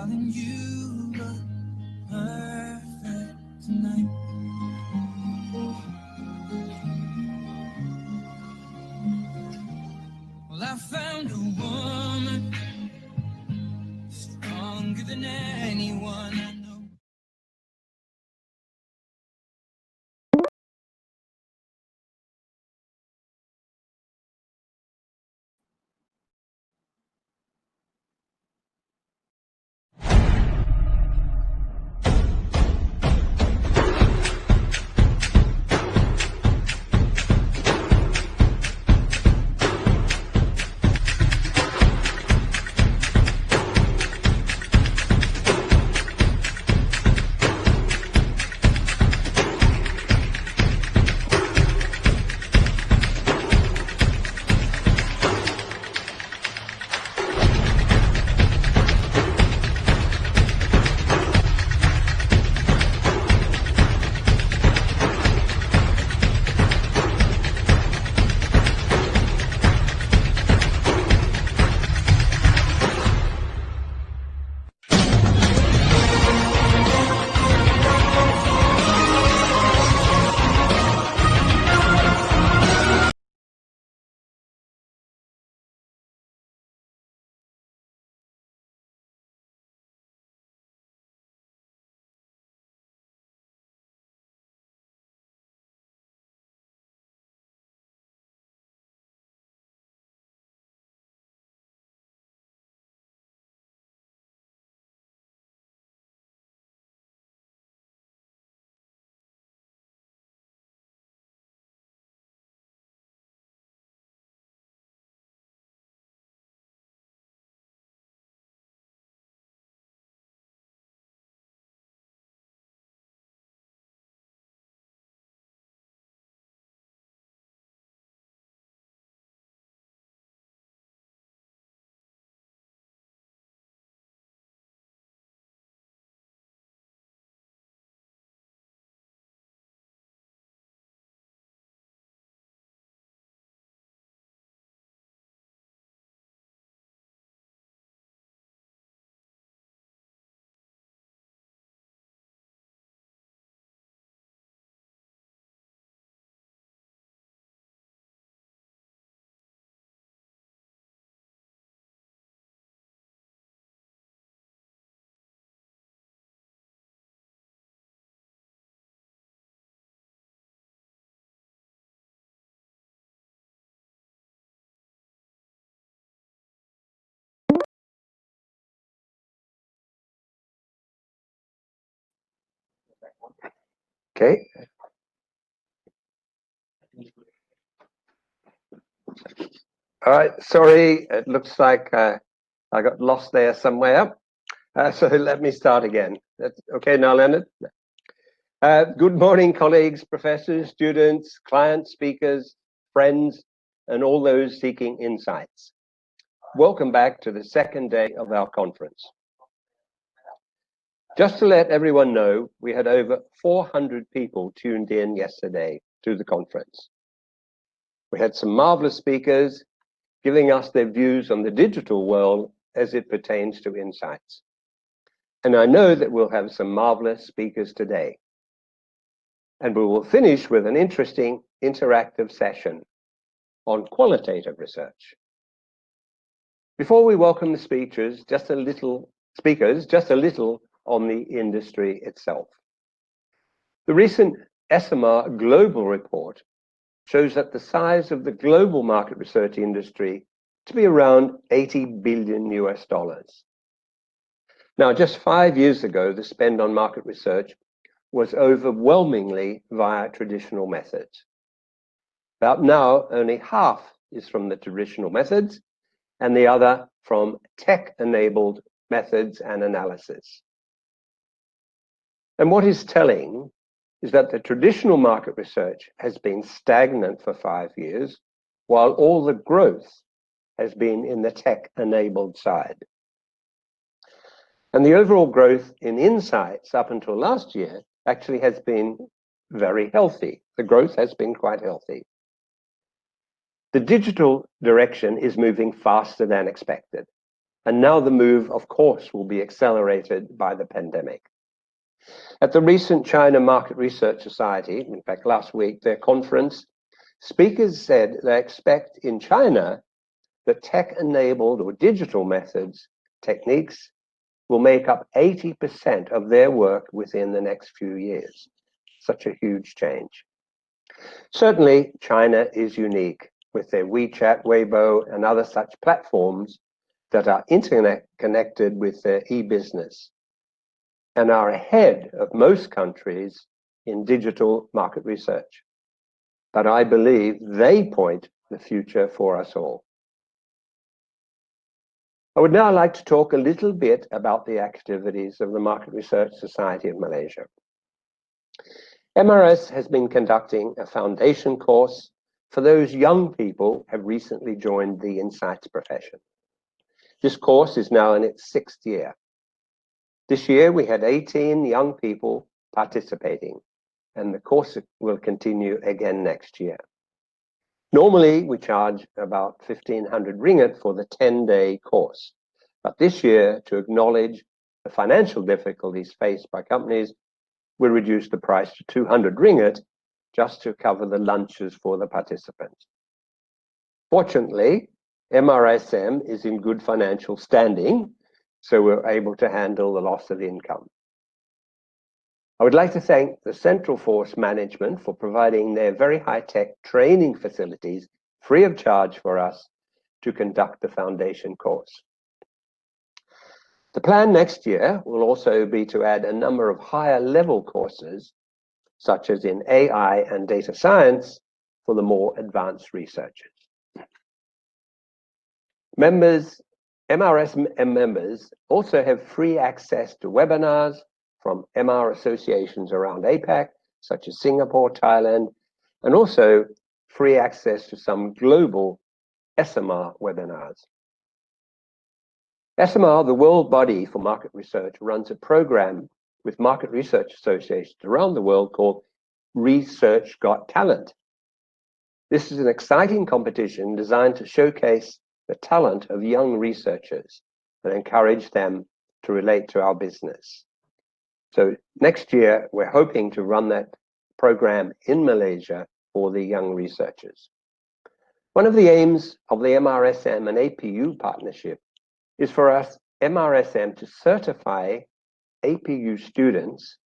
Darling, you look perfect tonight. Well, I found a woman stronger than anyone I know. Okay. All right. Sorry, it looks like I got lost there somewhere. So let me start again. That's okay now, Leonard. Good morning, colleagues, professors, students, clients, speakers, friends, and all those seeking insights. Welcome back to the second day of our conference. Just to let everyone know, we had over 400 people tuned in yesterday to the conference. We had some marvelous speakers giving us their views on the digital world as it pertains to insights. And I know that we'll have some marvelous speakers today. And we will finish with an interesting interactive session on qualitative research. Before we welcome the speakers, just a little on the industry itself. The recent SMR Global Report shows that the size of the global market research industry to be around $80 billion US. Now, just 5 years ago, the spend on market research was overwhelmingly via traditional methods. About now, only half is from the traditional methods and the other from tech-enabled methods and analysis. And what is telling is that the traditional market research has been stagnant for 5 years, while all the growth has been in the tech-enabled side. And the overall growth in insights up until last year actually has been very healthy. The growth has been quite healthy. The digital direction is moving faster than expected. And now the move, of course, will be accelerated by the pandemic. At the recent China Market Research Society, in fact, last week, their conference, speakers said they expect in China that tech-enabled or digital methods, techniques, will make up 80% of their work within the next few years. Such a huge change. Certainly, China is unique with their WeChat, Weibo, and other such platforms that are internet connected with their e-business and are ahead of most countries in digital market research. But I believe they point the future for us all. I would now like to talk a little bit about the activities of the Market Research Society of Malaysia. MRS has been conducting a foundation course for those young people who have recently joined the insights profession. This course is now in its 6th year. This year we had 18 young people participating, and the course will continue again next year. Normally, we charge about 1,500 ringgit for the 10-day course. But this year, to acknowledge the financial difficulties faced by companies, we reduced the price to 200 ringgit just to cover the lunches for the participants. Fortunately, MRSM is in good financial standing, so we're able to handle the loss of income. I would like to thank the Central Force Management for providing their very high-tech training facilities free of charge for us to conduct the foundation course. The plan next year will also be to add a number of higher level courses, such as in AI and data science for the more advanced researchers. MRSM members also have free access to webinars from MR associations around APAC, such as Singapore, Thailand, and also free access to some global SMR webinars. SMR, the world body for market research, runs a program with market research associations around the world called Research Got Talent. This is an exciting competition designed to showcase the talent of young researchers and encourage them to relate to our business. So next year, we're hoping to run that program in Malaysia for the young researchers. One of the aims of the MRSM and APU partnership is for us, MRSM, to certify APU students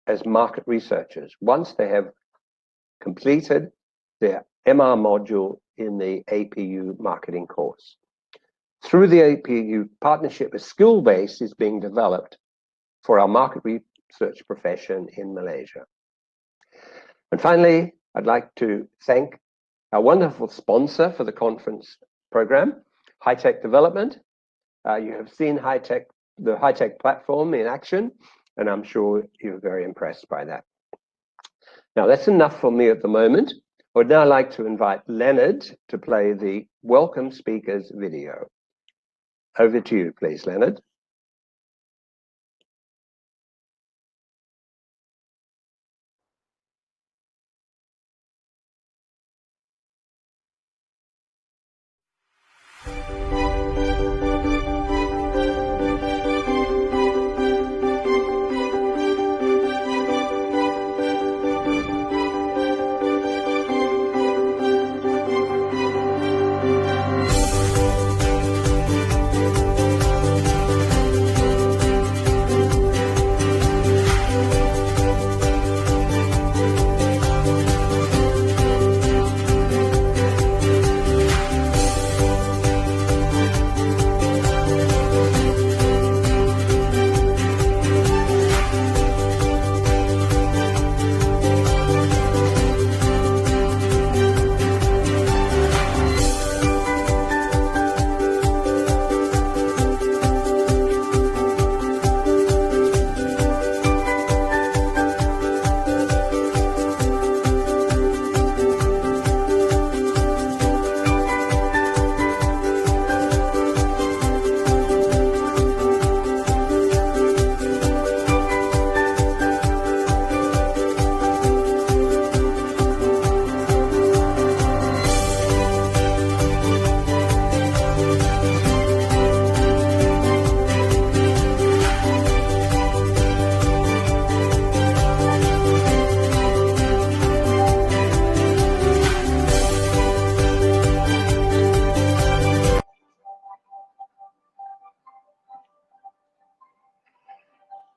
as market researchers once they have completed their MR module in the APU marketing course. Through the APU partnership, a skill base is being developed for our market research profession in Malaysia. And finally, I'd like to thank our wonderful sponsor for the conference program, High Tech Development. You have seen the High Tech platform in action, and I'm sure you're very impressed by that. Now, that's enough for me at the moment. I would now like to invite Leonard to play the Welcome Speakers video. Over to you, please, Leonard.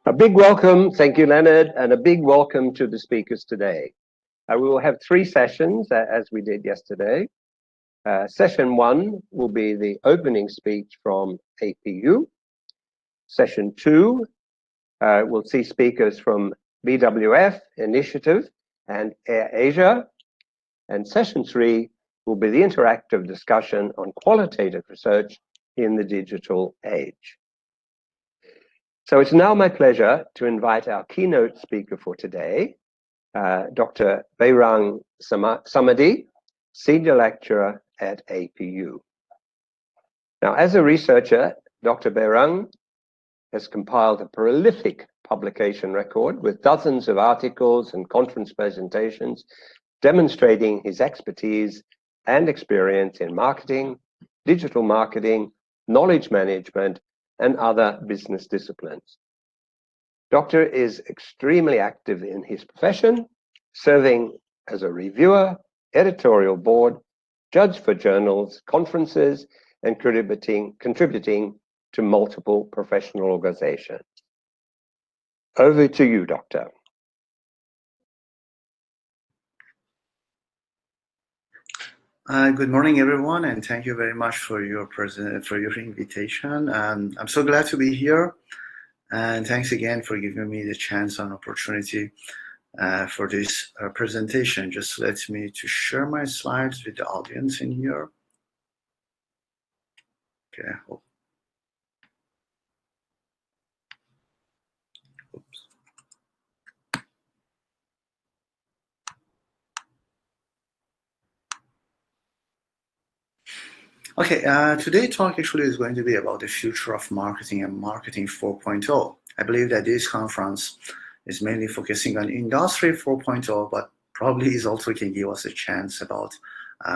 A big welcome, thank you, Leonard, and a big welcome to the speakers today. We will have 3 sessions, as we did yesterday. Session 1 will be the opening speech from APU. Session 2 will see speakers from BWF Initiative and AirAsia. And session 3 will be the interactive discussion on qualitative research in the digital age. So it's now my pleasure to invite our keynote speaker for today, Dr. Behrang Samadi, Senior Lecturer at APU. Now, as a researcher, Dr. Behrang has compiled a prolific publication record with dozens of articles and conference presentations demonstrating his expertise and experience in marketing, digital marketing, knowledge management, and other business disciplines. Doctor is extremely active in his profession, serving as a reviewer, editorial board, judge for journals, conferences, and contributing to multiple professional organizations. Over to you, Doctor. Good morning, everyone, and thank you very much for your invitation. I'm so glad to be here, and thanks again for giving me the chance and opportunity for this presentation. Just let me to share my slides with the audience in here. Okay. Oops. Okay, today's talk actually is going to be about the future of marketing and marketing 4.0. I believe that this conference is mainly focusing on industry 4.0, but probably is also can give us a chance about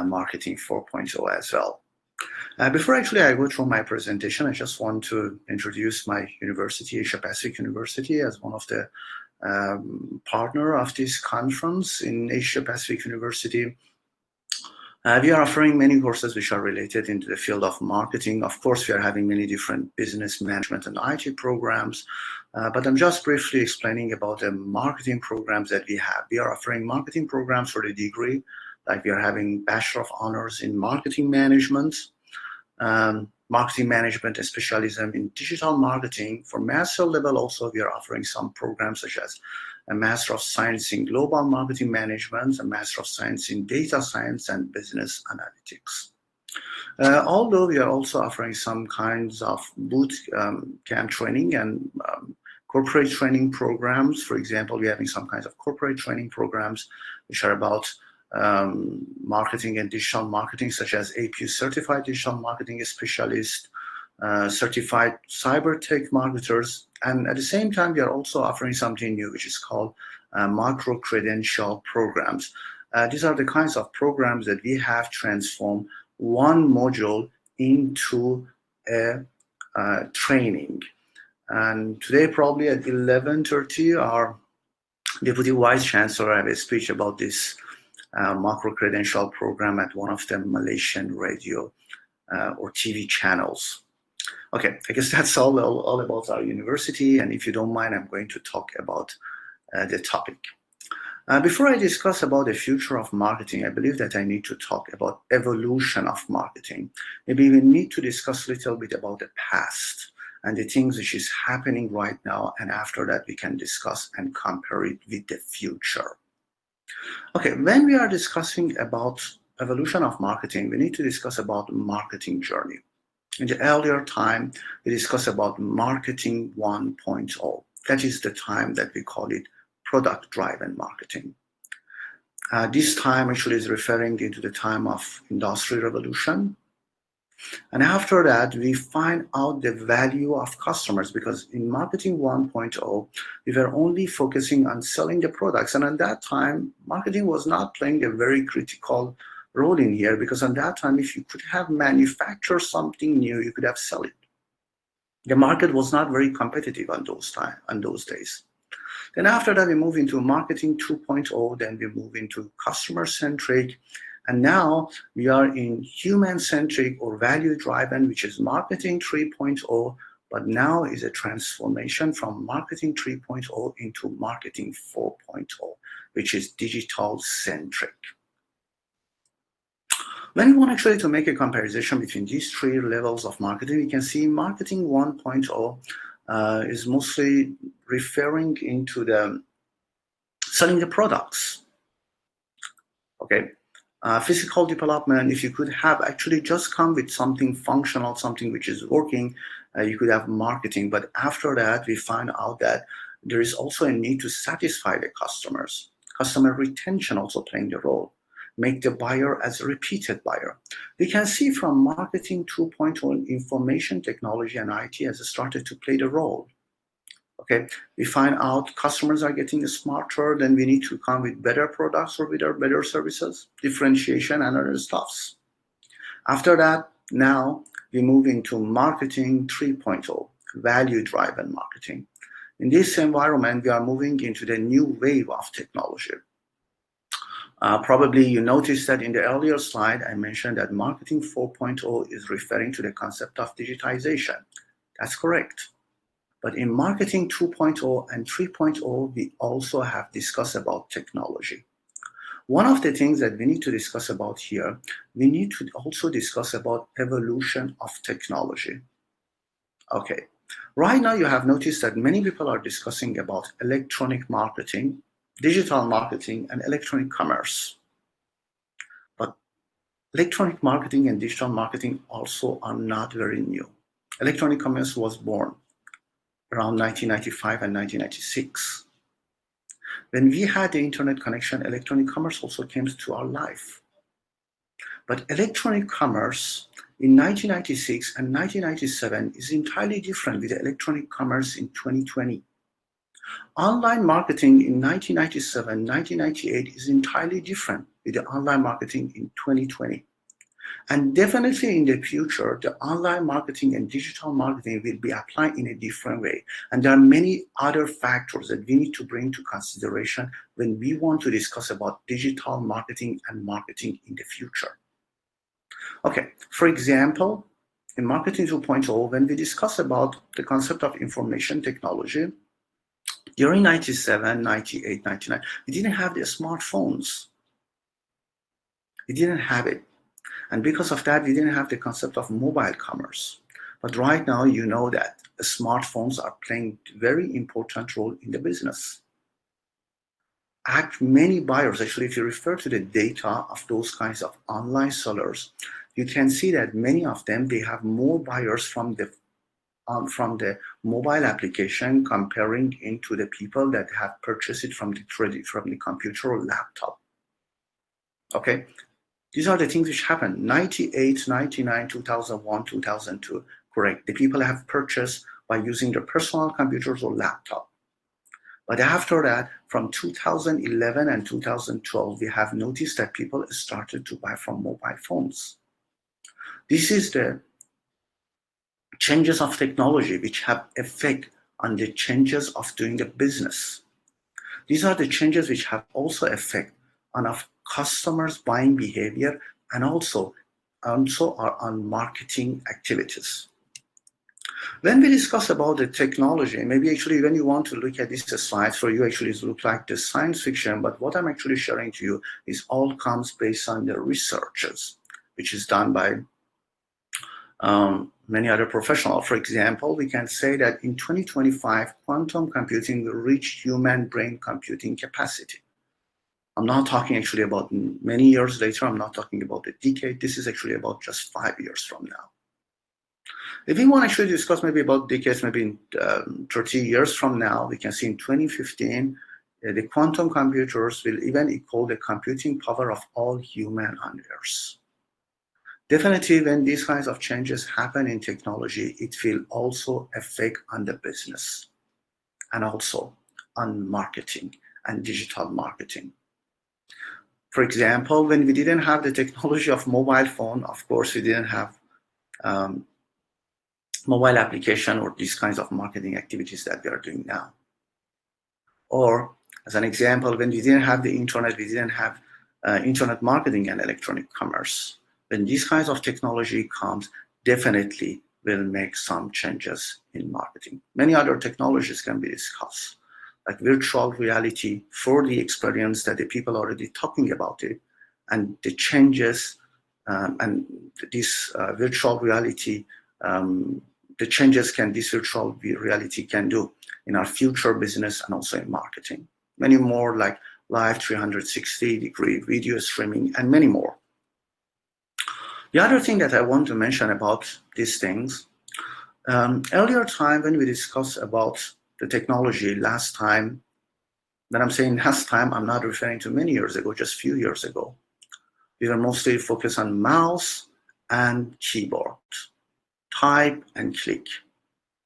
marketing 4.0 as well. Before actually I go through my presentation, I just want to introduce my university, Asia Pacific University, as one of the partner of this conference in Asia Pacific University. We are offering many courses which are related into the field of marketing. Of course, we are having many different business management and IT programs, but I'm just briefly explaining about the marketing programs that we have. We are offering marketing programs for the degree, like we are having Bachelor of Honors in Marketing Management, Marketing Management and Specialism in Digital Marketing. For master level also, we are offering some programs such as a Master of Science in Global Marketing Management, a Master of Science in Data Science and Business Analytics. Although we are also offering some kinds of boot camp training and corporate training programs. For example, we're having some kinds of corporate training programs which are about marketing and digital marketing, such as APU Certified Digital Marketing Specialist, Certified Cyber Tech Marketers, and at the same time, we are also offering something new, which is called micro-credential programs. These are the kinds of programs that we have transformed one module into a training. And today, probably at 11:30, our Deputy Vice Chancellor have a speech about this micro-credential program at one of the Malaysian radio or TV channels. Okay, I guess that's all about our university, and if you don't mind, I'm going to talk about the topic. Before I discuss about the future of marketing, I believe that I need to talk about evolution of marketing. Maybe we need to discuss a little bit about the past and the things which is happening right now, and after that we can discuss and compare it with the future. Okay, when we are discussing about evolution of marketing, we need to discuss about marketing journey. In the earlier time, we discussed about marketing 1.0. That is the time that we call it product-driven marketing. This time actually is referring into the time of Industrial Revolution. And after that, we find out the value of customers, because in marketing 1.0, we were only focusing on selling the products. And at that time, marketing was not playing a very critical role in here, because at that time, if you could have manufactured something new, you could have sell it. The market was not very competitive on those days. Then after that, we move into marketing 2.0, then we move into customer-centric, and now we are in human-centric or value-driven, which is marketing 3.0, but now is a transformation from marketing 3.0 into marketing 4.0, which is digital centric. When we want actually to make a comparison between these three levels of marketing, we can see marketing 1.0 is mostly referring into the selling the products. Okay, physical development, if you could have actually just come with something functional, something which is working, you could have marketing. But after that, we find out that there is also a need to satisfy the customers. Customer retention also playing the role. Make the buyer as a repeated buyer. We can see from marketing 2.0, information technology and IT has started to play the role. Okay, we find out customers are getting smarter, then we need to come with better products or with our better services, differentiation and other stuffs. After that, now we move into marketing 3.0, value-driven marketing. In this environment, we are moving into the new wave of technology. Probably you noticed that in the earlier slide, I mentioned that marketing 4.0 is referring to the concept of digitization. That's correct. But in marketing 2.0 and 3.0, we also have discussed about technology. One of the things that we need to discuss about here, we need to also discuss about evolution of technology. Okay, right now you have noticed that many people are discussing about electronic marketing, digital marketing, and electronic commerce. But electronic marketing and digital marketing also are not very new. Electronic commerce was born around 1995 and 1996. When we had the internet connection, electronic commerce also came to our life. But electronic commerce in 1996 and 1997 is entirely different with the electronic commerce in 2020. Online marketing in 1997, 1998 is entirely different with the online marketing in 2020. And definitely in the future, the online marketing and digital marketing will be applied in a different way. And there are many other factors that we need to bring to consideration when we want to discuss about digital marketing and marketing in the future. Okay, for example, in marketing 2.0, when we discuss about the concept of information technology, during 97, 98, 99, we didn't have the smartphones. We didn't have it. And because of that, we didn't have the concept of mobile commerce. But right now, you know that smartphones are playing a very important role in the business. Many buyers, actually, if you refer to the data of those kinds of online sellers, you can see that many of them, they have more buyers from the mobile application comparing into the people that have purchased it from the computer or laptop. Okay, these are the things which happened 98, 99, 2001, 2002. Correct. The people have purchased by using their personal computers or laptop. But after that, from 2011 and 2012, we have noticed that people started to buy from mobile phones. This is the changes of technology which have effect on the changes of doing the business. These are the changes which have also effect on our customers' buying behavior and also are on marketing activities. When we discuss about the technology, maybe actually when you want to look at these slides, for you actually it looks like the science fiction, but what I'm actually sharing to you is all comes based on the researches, which is done by many other professionals. For example, we can say that in 2025, quantum computing will reach human brain computing capacity. I'm not talking actually about many years later. I'm not talking about a decade. This is actually about just 5 years from now. If we want to actually discuss maybe about decades, maybe in 30 years from now, we can see in 2015, the quantum computers will even equal the computing power of all human on Earth. Definitely, when these kinds of changes happen in technology, it will also affect on the business and also on marketing and digital marketing. For example, when we didn't have the technology of mobile phone, of course, we didn't have mobile application or these kinds of marketing activities that we are doing now. Or as an example, when we didn't have the internet, we didn't have internet marketing and electronic commerce. When these kinds of technology comes, definitely will make some changes in marketing. Many other technologies can be discussed, like virtual reality, 4D experience that the people are already talking about it, and the changes and this virtual reality, the changes this virtual reality can do in our future business and also in marketing. Many more like live 360-degree video streaming and many more. The other thing that I want to mention about these things, earlier time when we discussed about the technology last time, when I'm saying last time, I'm not referring to many years ago, just few years ago. We were mostly focused on mouse and keyboard, type and click.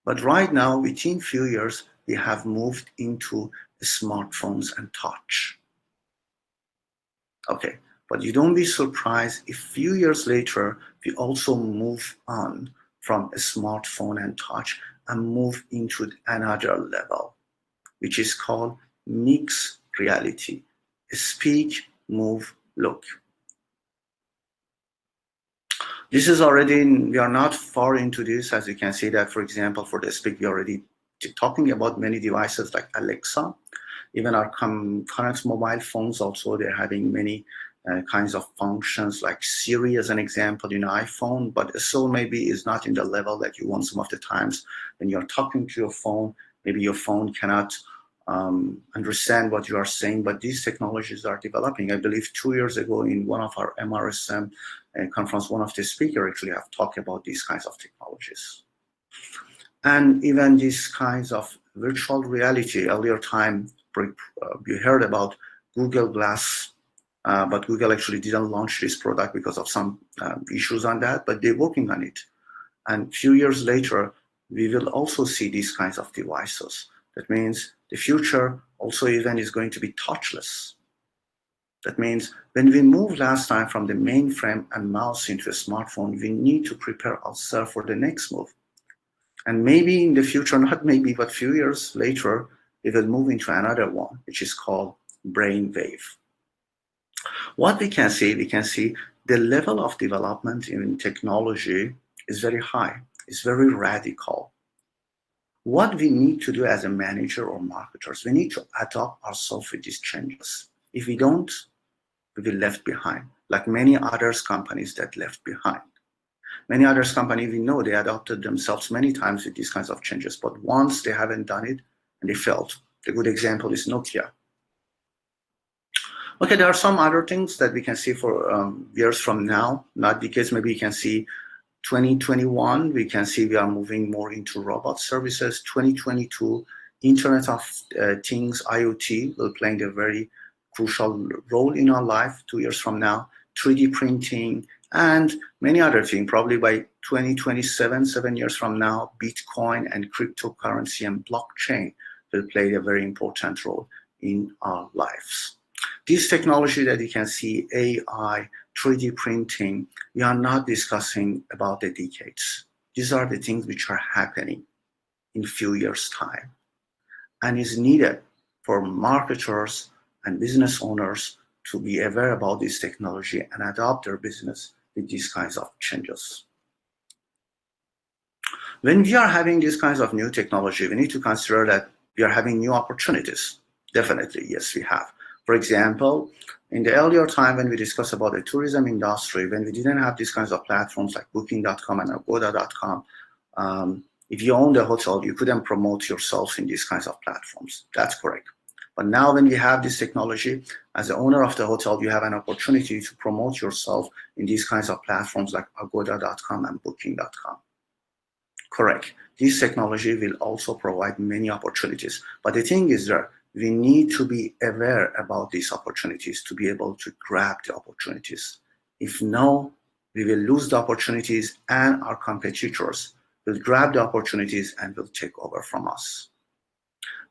But right now, within few years, we have moved into smartphones and touch. Okay, but you don't be surprised if few years later, we also move on from a smartphone and touch and move into another level, which is called mixed reality. Speak, move, look. This is already, we are not far into this, as you can see that, for example, for the speak, we are already talking about many devices like Alexa. Even our current mobile phones also, they're having many kinds of functions like Siri as an example in iPhone, but still maybe is not in the level that you want some of the times when you're talking to your phone. Maybe your phone cannot understand what you are saying, but these technologies are developing. I believe 2 years ago in one of our MRSM conference, one of the speakers actually have talked about these kinds of technologies. And even these kinds of virtual reality, earlier time, we heard about Google Glass, but Google actually didn't launch this product because of some issues on that, but they're working on it. And a few years later, we will also see these kinds of devices. That means the future also even is going to be touchless. That means when we moved last time from the mainframe and mouse into a smartphone, we need to prepare ourselves for the next move. And maybe in the future, not maybe, but few years later, we will move into another one, which is called brainwave. What we can see the level of development in technology is very high. It's very radical. What we need to do as a manager or marketers, we need to adapt ourselves with these changes. If we don't, we will be left behind, like many other companies that left behind. Many other companies, we know they adapted themselves many times with these kinds of changes, but once they haven't done it and they failed. The good example is Nokia. Okay, there are some other things that we can see for years from now, not decades. Maybe you can see 2021, we can see we are moving more into robot services. 2022, Internet of Things, IoT, will play a very crucial role in our life 2 years from now. 3D printing and many other things. Probably by 2027, 7 years from now, Bitcoin and cryptocurrency and blockchain will play a very important role in our lives. This technology that you can see, AI, 3D printing, we are not discussing about the decades. These are the things which are happening in a few years' time and is needed for marketers and business owners to be aware about this technology and adopt their business with these kinds of changes. When we are having these kinds of new technology, we need to consider that we are having new opportunities. Definitely, yes, we have. For example, in the earlier time when we discussed about the tourism industry, when we didn't have these kinds of platforms like Booking.com and Agoda.com, if you owned a hotel, you couldn't promote yourself in these kinds of platforms. That's correct. But now when we have this technology, as the owner of the hotel, you have an opportunity to promote yourself in these kinds of platforms like Agoda.com and Booking.com. Correct. This technology will also provide many opportunities. But the thing is that we need to be aware about these opportunities to be able to grab the opportunities. If no, we will lose the opportunities and our competitors will grab the opportunities and will take over from us.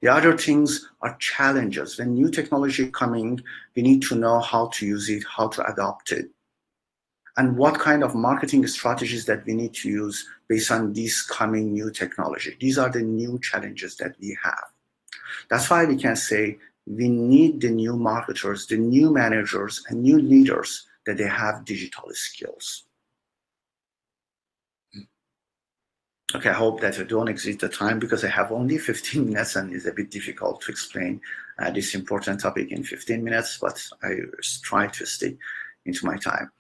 The other things are challenges. When new technology coming, we need to know how to use it, how to adopt it, and what kind of marketing strategies that we need to use based on this coming new technology. These are the new challenges that we have. That's why we can say we need the new marketers, the new managers, and new leaders that they have digital skills. Okay, I hope that I don't exceed the time because I have only 15 minutes and it's a bit difficult to explain this important topic in 15 minutes, but I try to stick into my time.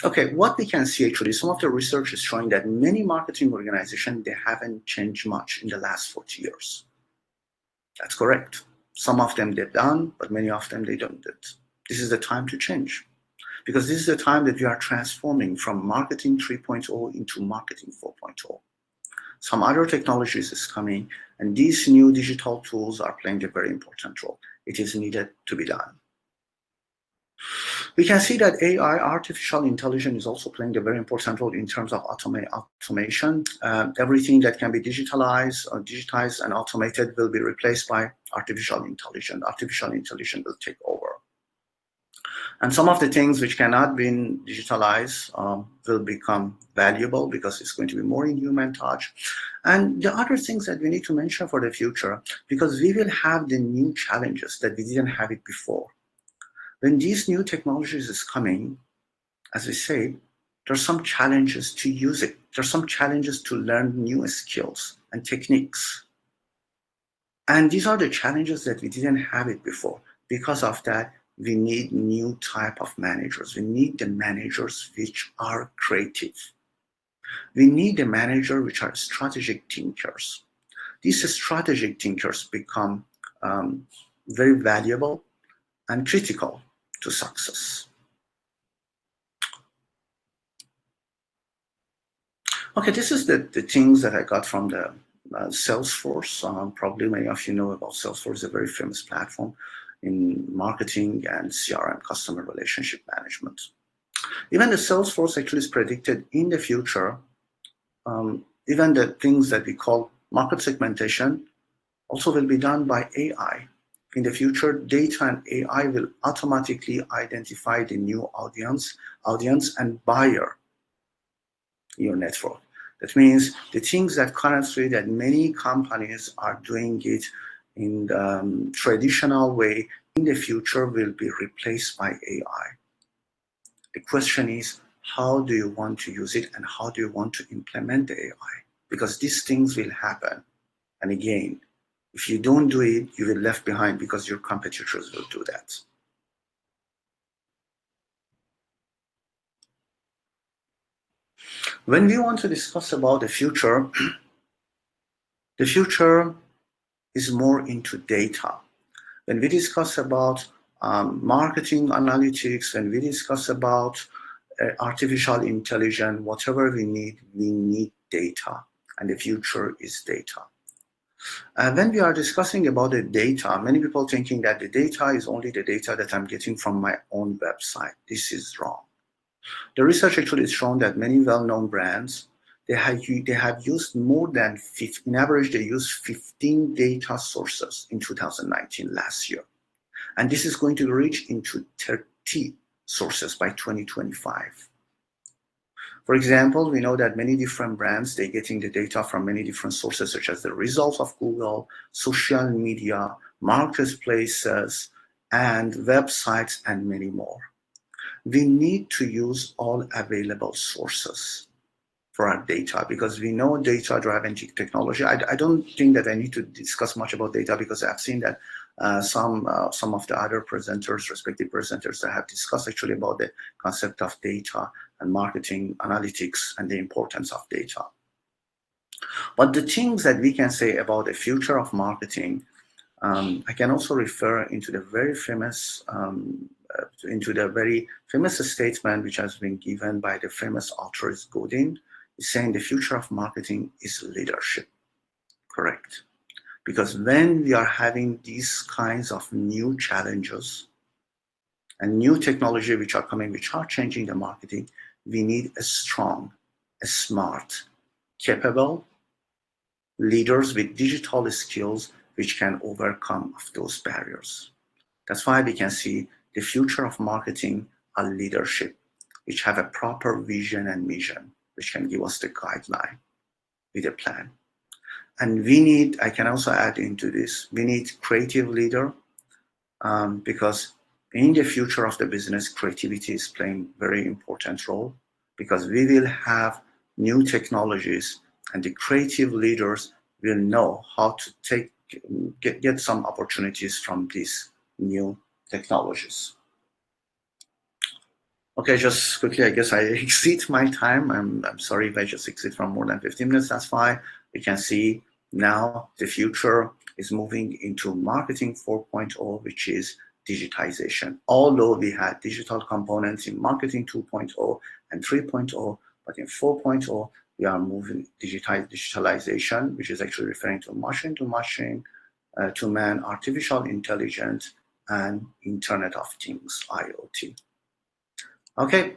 Okay, what we can see actually, some of the research is showing that many marketing organizations, they haven't changed much in the last 40 years. That's correct. Some of them they've done, but many of them they don't. This is the time to change because this is the time that we are transforming from marketing 3.0 into marketing 4.0. Some other technologies is coming and these new digital tools are playing a very important role. It is needed to be done. We can see that AI, artificial intelligence, is also playing a very important role in terms of automation. Everything that can be digitized and automated will be replaced by artificial intelligence. Artificial intelligence will take over. And some of the things which cannot be digitalized will become valuable because it's going to be more in human touch. And the other things that we need to mention for the future, because we will have the new challenges that we didn't have it before. When these new technologies is coming, as we say, there are some challenges to use it. There are some challenges to learn new skills and techniques. And these are the challenges that we didn't have it before. Because of that, we need new type of managers. We need the managers which are creative. We need the manager which are strategic thinkers. These strategic thinkers become very valuable and critical to success. Okay, this is the things that I got from the Salesforce. Probably many of you know about Salesforce, a very famous platform in marketing and CRM, customer relationship management. Even the Salesforce actually is predicted in the future, even the things that we call market segmentation also will be done by AI. In the future, data and AI will automatically identify the new audience and buyer in your network. That means the things that currently that many companies are doing it in the traditional way, in the future will be replaced by AI. The question is, how do you want to use it and how do you want to implement the AI? Because these things will happen. And again, if you don't do it, you will be left behind because your competitors will do that. When we want to discuss about the future is more into data. When we discuss about marketing analytics, when we discuss about artificial intelligence, whatever we need data, and the future is data. And when we are discussing about the data, many people thinking that the data is only the data that I'm getting from my own website. This is wrong. The research actually has shown that many well-known brands, they have used more than 15, in average, they used 15 data sources in 2019, last year. And this is going to reach into 30 sources by 2025. For example, we know that many different brands, they're getting the data from many different sources, such as the results of Google, social media, marketplaces, and websites, and many more. We need to use all available sources for our data because we know data-driven technology. I don't think that I need to discuss much about data because I've seen that some of the other presenters, respective presenters, that have discussed actually about the concept of data and marketing analytics and the importance of data. But the things that we can say about the future of marketing, I can also refer into the very famous statement which has been given by the famous author Godin, saying the future of marketing is leadership. Correct. Because when we are having these kinds of new challenges and new technology which are coming, which are changing the marketing, we need a strong, a smart, capable leaders with digital skills which can overcome those barriers. That's why we can see the future of marketing are leadership, which have a proper vision and mission, which can give us the guideline with a plan. And we need, I can also add into this, we need creative leader because in the future of the business, creativity is playing very important role because we will have new technologies and the creative leaders will know how to get some opportunities from these new technologies. Okay, just quickly, I guess I exceed my time. I'm sorry if I just exceed from more than 15 minutes, that's fine. You can see now the future is moving into marketing 4.0, which is digitization. Although we had digital components in marketing 2.0 and 3.0, but in 4.0, we are moving digitalization, which is actually referring to machine to machine, to man, artificial intelligence, and Internet of Things, IoT. Okay,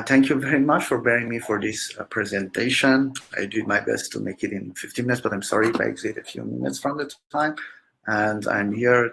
thank you very much for bearing me for this presentation. I did my best to make it in 15 minutes, but I'm sorry if I exceeded a few minutes from the time. And I'm here